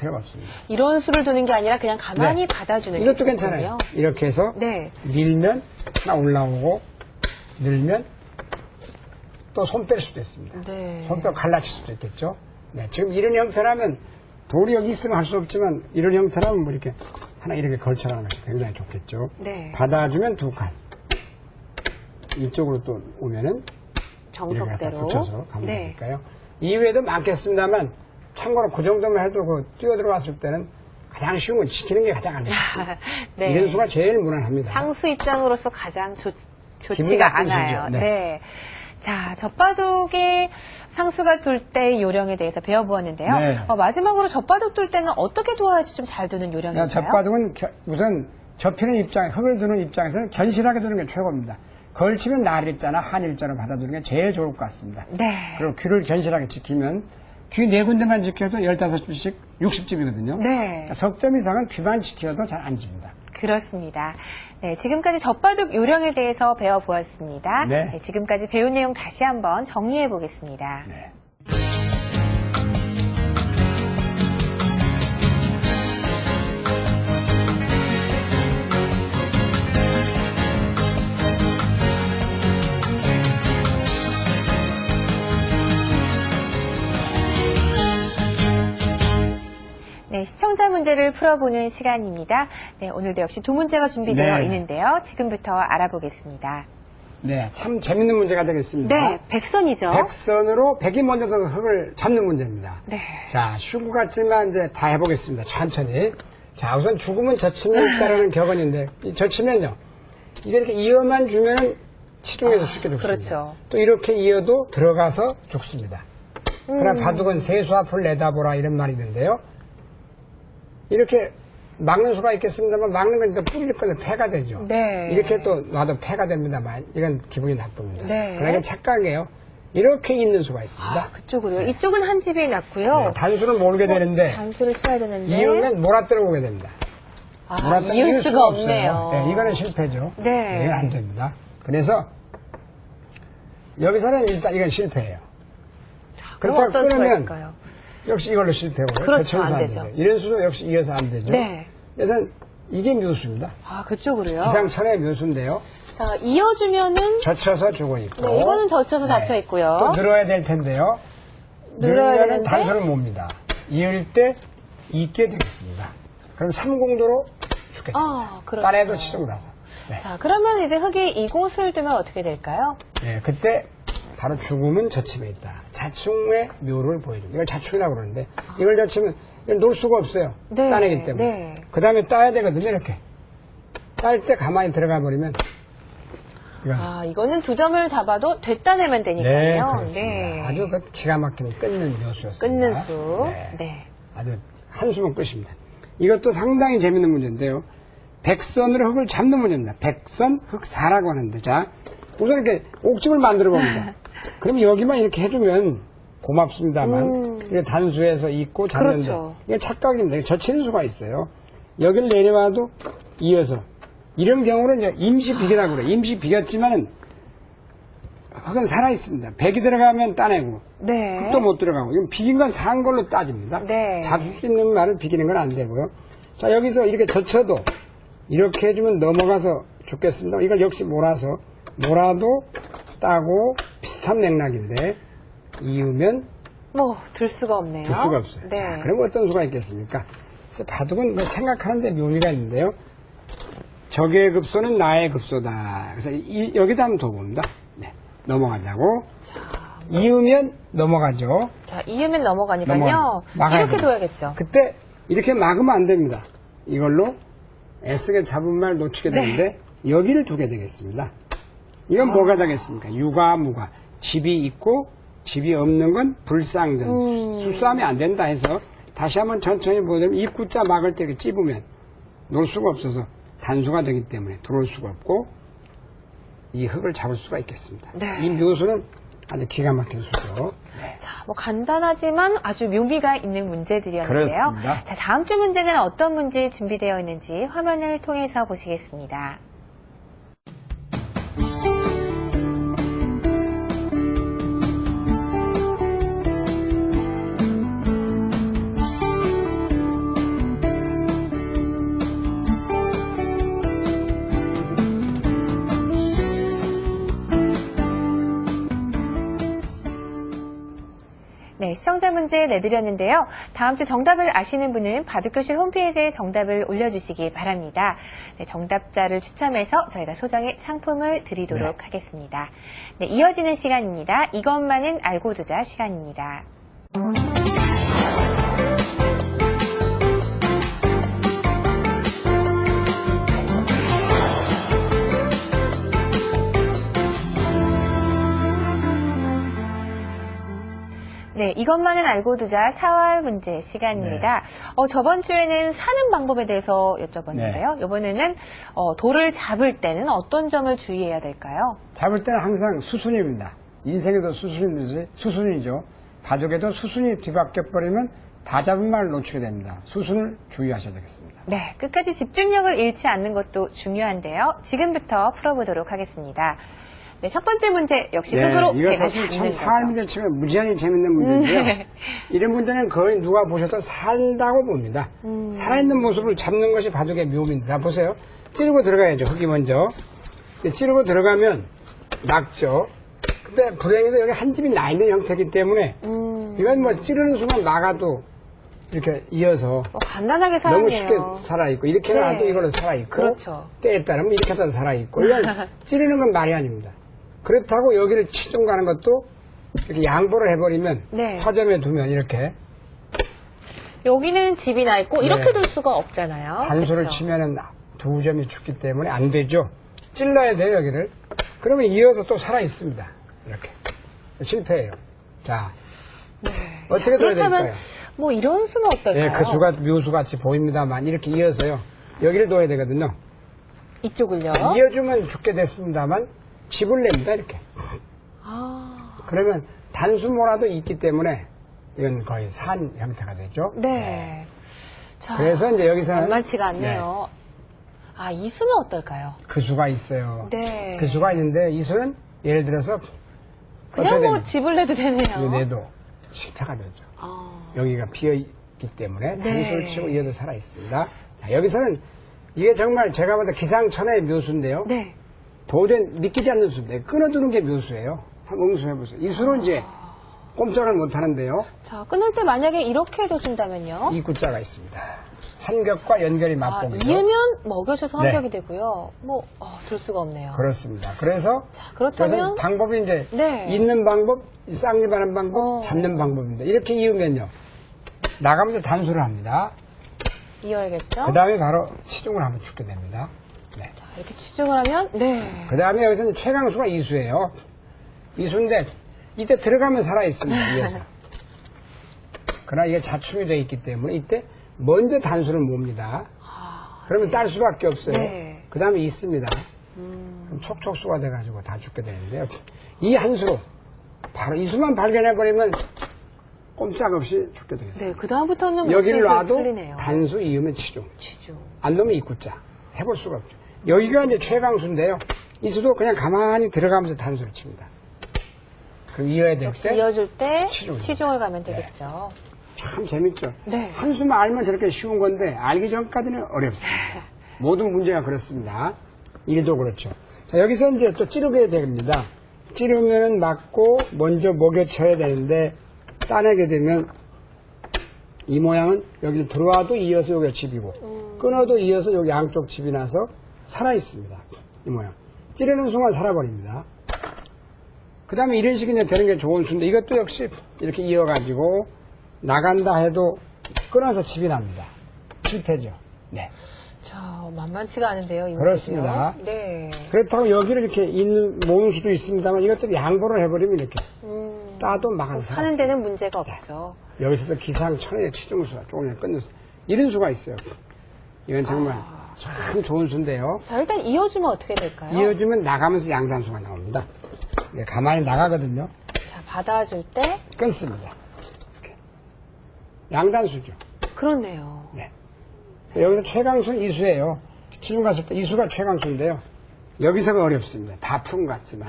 필요가 없습니다. 이런 수를 두는 게 아니라 그냥 가만히 네. 받아주는 이것도 거군요. 괜찮아요. 이렇게 해서 네. 밀면 딱 올라오고 늘면 또 손 뺄 수도 있습니다. 네. 손뼈 갈라칠 수도 있겠죠. 네, 지금 이런 형태라면 돌이 여기 있으면 할 수 없지만 이런 형태라면 뭐 이렇게 하나 이렇게 걸쳐가는 것이 굉장히 좋겠죠. 네. 받아주면 두 칸. 이쪽으로 또 오면은 이렇게 갖다 정석대로. 붙여서 가면 네. 되니까요. 이외에도 많겠습니다만 참고로 그 정도만 해도 그 뛰어 들어왔을 때는 가장 쉬운 건 지키는 게 가장 안 좋습니다. 네. 이런 수가 제일 무난합니다. 상수 입장으로서 가장 기분 좋지가 나쁜 않아요. 수죠. 네. 네. 자, 젖바둑에 상수가 둘 때 요령에 대해서 배워보았는데요. 네. 마지막으로 젖바둑 둘 때는 어떻게 두어야지 좀 잘 두는 요령인가요? 젖바둑은 우선 접히는 입장, 흙을 두는 입장에서는 견실하게 두는 게 최고입니다. 걸치면 날일자나 한일자로 받아두는 게 제일 좋을 것 같습니다. 네. 그리고 귀를 견실하게 지키면 귀 4군데만 지켜도 15집씩 60집이거든요. 네. 석 점 이상은 귀만 지켜도 잘 안 집니다. 그렇습니다. 네, 지금까지 젖바둑 요령에 대해서 배워보았습니다. 네. 네, 지금까지 배운 내용 다시 한번 정리해 보겠습니다. 네. 네, 시청자 문제를 풀어보는 시간입니다. 네, 오늘도 역시 두 문제가 준비되어 네. 있는데요. 지금부터 알아보겠습니다. 네, 참 재밌는 문제가 되겠습니다. 네, 백선이죠. 백선으로 백이 먼저 서 흙을 잡는 문제입니다. 네. 자, 쉬운 것 같지만 이제 다 해보겠습니다. 천천히. 자, 우선 죽으면 젖히면 있다라는 격언인데, 이 젖히면요. 이게 이렇게 이어만 주면 치중해서 쉽게 죽습니다. 그렇죠. 또 이렇게 이어도 들어가서 죽습니다. 그러나 바둑은 세수 앞을 내다보라 이런 말이 있는데요. 이렇게 막는 수가 있겠습니다만 막는 건 일단 뿌릴 건데 패가 되죠. 네. 이렇게 또 놔도 패가 됩니다만 이건 기분이 나쁩니다. 네. 그러나 이건 착각이에요. 이렇게 있는 수가 있습니다. 아, 그쪽으로요. 이쪽은 한 집이 났고요. 네, 단수를 모르게 되는데 단수를 쳐야 되는데. 이으면 몰아들어오게 됩니다. 아, 몰아들어 이을 수가 없네요. 네, 이거는 실패죠. 네. 이건 안 됩니다. 그래서 여기서는 일단 이건 실패예요. 그럼 그렇다고 어떤 수가 끊으면 있을까요? 역시 이걸로 실패고요. 그렇죠, 거쳐서 안 되죠. 돼요. 이런 수도 역시 이어서 안 되죠. 네. 그래서 이게 묘수입니다. 아, 그쪽으로요. 기상천의 묘수인데요. 자, 이어주면은. 젖혀서 주고 있고. 네, 이거는 젖혀서 잡혀 네. 있고요. 또 늘어야 될 텐데요. 늘어야 늘으면 되는데? 단수를 몹니다. 이을 때 있게 되겠습니다. 그럼 3공도로 죽겠습니다. 아, 그렇죠. 딸에도 치고 나서. 네. 자, 그러면 이제 흙이 이곳을 두면 어떻게 될까요? 네, 그때 바로 죽음은 젖힘에 있다. 자충의 묘를 보여줍니다. 이걸 자충이라고 그러는데 이걸 젖히면 이걸 놓을 수가 없어요. 네, 따내기 때문에. 네. 그 다음에 따야 되거든요. 이렇게. 딸 때 가만히 들어가 버리면 이건 아, 이거는 두 점을 잡아도 됐다 내면 네, 되니까요. 그렇습니다. 아주 그 기가 막힌 끊는 묘수였습니다. 끊는 수. 네. 네. 아주 한숨은 끝입니다. 이것도 상당히 재밌는 문제인데요. 백선으로 흙을 잡는 문제입니다. 백선 흙사라고 하는데, 자, 우선 이렇게 옥집을 만들어 봅니다. 그럼 여기만 이렇게 해주면 고맙습니다만, 이게 단수에서 있고 잡는데, 그렇죠. 이게 착각입니다. 젖히는 수가 있어요. 여기를 내려와도 이어서. 이런 경우는 이제 임시 비기라고 그래요. 임시 비겼지만은, 흙은 살아있습니다. 백이 들어가면 따내고, 네. 흙도 못 들어가고, 이건 비긴 건 산 걸로 따집니다. 네. 잡을 수 있는 말을 비기는 건 안 되고요. 자, 여기서 이렇게 젖혀도 이렇게 해주면 넘어가서 죽겠습니다. 이걸 역시 몰아도 따고 비슷한 맥락인데 이으면 뭐, 들 수가 없네요. 줄 수가 없어요. 네. 자, 그럼 어떤 수가 있겠습니까? 그래서 바둑은 뭐 생각하는데 묘미가 있는데요. 적의 급소는 나의 급소다. 그래서 여기다 한번 더 봅니다. 네. 넘어가자고. 자, 이으면 넘어가죠. 자, 이으면 넘어가니까요. 넘어가요. 막아야 이렇게 돼요. 둬야겠죠. 그때 이렇게 막으면 안 됩니다. 이걸로 애쓰게 잡은 말 놓치게 네. 되는데 여기를 두게 되겠습니다. 이건 뭐가 되겠습니까? 유가 무가. 집이 있고 집이 없는 건 불상전. 수싸움이 안 된다 해서 다시 한번 천천히 보자면 입구자 막을 때 이렇게 찝으면 놓을 수가 없어서 단수가 되기 때문에 들어올 수가 없고 이 흙을 잡을 수가 있겠습니다. 네. 이 묘수는 아주 기가 막힌 수죠. 네. 자, 뭐 간단하지만 아주 묘미가 있는 문제들이었는데요. 그렇습니다. 자, 다음 주 문제는 어떤 문제 준비되어 있는지 화면을 통해서 보시겠습니다. 시청자 문제 내드렸는데요. 다음 주 정답을 아시는 분은 바둑교실 홈페이지에 정답을 올려주시기 바랍니다. 네, 정답자를 추첨해서 저희가 소정의 상품을 드리도록 하겠습니다. 네, 이어지는 시간입니다. 이것만은 알고 두자 시간입니다. 네, 이것만은 알고 두자 4월 문제 시간입니다. 저번 주에는 사는 방법에 대해서 여쭤봤는데요. 이번에는 돌을 잡을 때는 어떤 점을 주의해야 될까요? 잡을 때는 항상 수순입니다. 인생에도 수순이죠. 바둑에도 수순이 뒤바뀌어버리면 다 잡은 말을 놓치게 됩니다. 수순을 주의하셔야 되겠습니다. 네, 끝까지 집중력을 잃지 않는 것도 중요한데요. 지금부터 풀어보도록 하겠습니다. 네, 첫 번째 문제 역시 흙으로 이거 백을 사실 참 잡는 사활 거죠. 문제 치면 무지하게 재밌는 문제인데요. 네. 이런 문제는 거의 누가 보셔도 산다고 봅니다. 살아있는 모습을 잡는 것이 바둑의 묘미입니다. 보세요. 찌르고 들어가야죠. 흙이 먼저. 찌르고 들어가면 낙죠. 근데 불행히도 여기 한 집이 나 있는 형태이기 때문에 이건 뭐 찌르는 순간 나가도 이렇게 이어서 간단하게 살아요. 너무 쉽게 살아있고 이렇게 네. 놔도 이걸로 살아있고 그렇죠. 때에 따르면 이렇게 하다 살아있고 이건 찌르는 건 말이 아닙니다. 그렇다고 여기를 치중 가는 것도 이렇게 양보를 해버리면 네. 화점에 두면 이렇게 여기는 집이 나 있고 이렇게 네. 둘 수가 없잖아요. 단수를 그렇죠? 치면은 두 점이 죽기 때문에 안 되죠. 찔러야 돼요 여기를. 그러면 이어서 또 살아있습니다. 이렇게 실패해요. 자 어떻게 둬야 그렇다면 될까요? 뭐 이런 수는 어떨까요? 예, 그 수가 묘수같이 보입니다만 이렇게 이어서요. 여기를 둬야 되거든요. 이쪽을요? 이어주면 죽게 됐습니다만 집을 냅니다 이렇게. 그러면 단수모라도 있기 때문에 이건 거의 산 형태가 되죠. 네. 자, 그래서 이제 여기서는 만만치가 않네요. 이 수는 어떨까요? 그 수가 있어요. 네. 그 수가 있는데 이 수는 예를 들어서 그냥 어떻게 뭐 됩니까? 집을 내도 되네요. 이거 내도 실패가 되죠. 여기가 비어있기 때문에 네. 단수를 치고 이어도 살아있습니다. 자, 여기서는 이게 정말 제가 봐도 기상천외의 묘수인데요. 네. 도저히 믿기지 않는 수인데 끊어두는 게 묘수예요. 한번 응수해보세요. 이 수는 이제 꼼짝을 못하는데요. 자, 끊을 때 만약에 이렇게 둬준다면요? 이 구자가 있습니다. 환격과 연결이 맞보이죠. 이으면 먹여줘서 네. 환격이 되고요. 둘 수가 없네요. 그렇습니다. 그래서 자, 그렇다면 그래서 방법이 이제 네. 있는 방법, 쌍립하는 방법, 어. 잡는 방법입니다. 이렇게 이으면요. 나가면서 단수를 합니다. 이어야겠죠? 그 다음에 바로 치중을 하면 죽게 됩니다. 네. 자, 이렇게 치중을 하면 네. 그 다음에 여기서는 최강수가 이수예요. 이수인데 이때 들어가면 살아있습니다. 이어서. 그러나 이게 자충이 되어 있기 때문에 이때 먼저 단수를 몹니다. 그러면 딸 수밖에 없어요. 네. 그 다음에 있습니다. 그럼 촉촉수가 돼가지고 다 죽게 되는데요. 이 한 수로 바로 이 수만 발견해버리면 꼼짝없이 죽게 되겠습니다. 네, 그다음부터는 여기를 놔도 풀리네요. 단수 이으면 치중. 치중. 안 넣으면 이구자. 해볼 수가 없죠. 여기가 이제 최강수인데요. 이 수도 그냥 가만히 들어가면서 단수를 칩니다. 그럼 이어야 될 역시 때 이어줄 때 치중을. 치중을 가면 되겠죠. 참 재밌죠. 네. 한 수만 알면 저렇게 쉬운 건데 알기 전까지는 어렵습니다. 모든 문제가 그렇습니다. 일도 그렇죠. 자, 여기서 이제 또 찌르게 됩니다. 찌르면 맞고 먼저 먹여쳐야 되는데 따내게 되면 이 모양은 여기 들어와도 이어서 여기가 집이고 끊어도 이어서 여기 양쪽 집이 나서 살아있습니다. 이 모양. 찌르는 순간 살아버립니다. 그 다음에 이런 식이 이제 되는 게 좋은 수인데 이것도 역시 이렇게 이어가지고 나간다 해도 끊어서 집이 납니다. 실패죠. 네. 자, 만만치가 않은데요. 이 그렇습니다. 문제도요. 네. 그렇다고 여기를 이렇게 있는 모는 수도 있습니다만 이것들이 양보를 해버리면 이렇게 따도 막아서 사는 살았습니다. 데는 문제가 없죠. 여기서도 기상천외의 치중수가 조금 전에 끊는 수. 이런 수가 있어요. 이건 정말 참 좋은 수인데요. 자, 일단 이어주면 어떻게 될까요? 이어주면 나가면서 양단수가 나옵니다. 네, 가만히 나가거든요. 자, 받아줄 때 끊습니다. 이렇게. 양단수죠. 그렇네요. 네. 여기서 최강수는 이수예요. 치중 갔을 때 이수가 최강수인데요. 여기서가 어렵습니다. 다 푸른 것 같지만.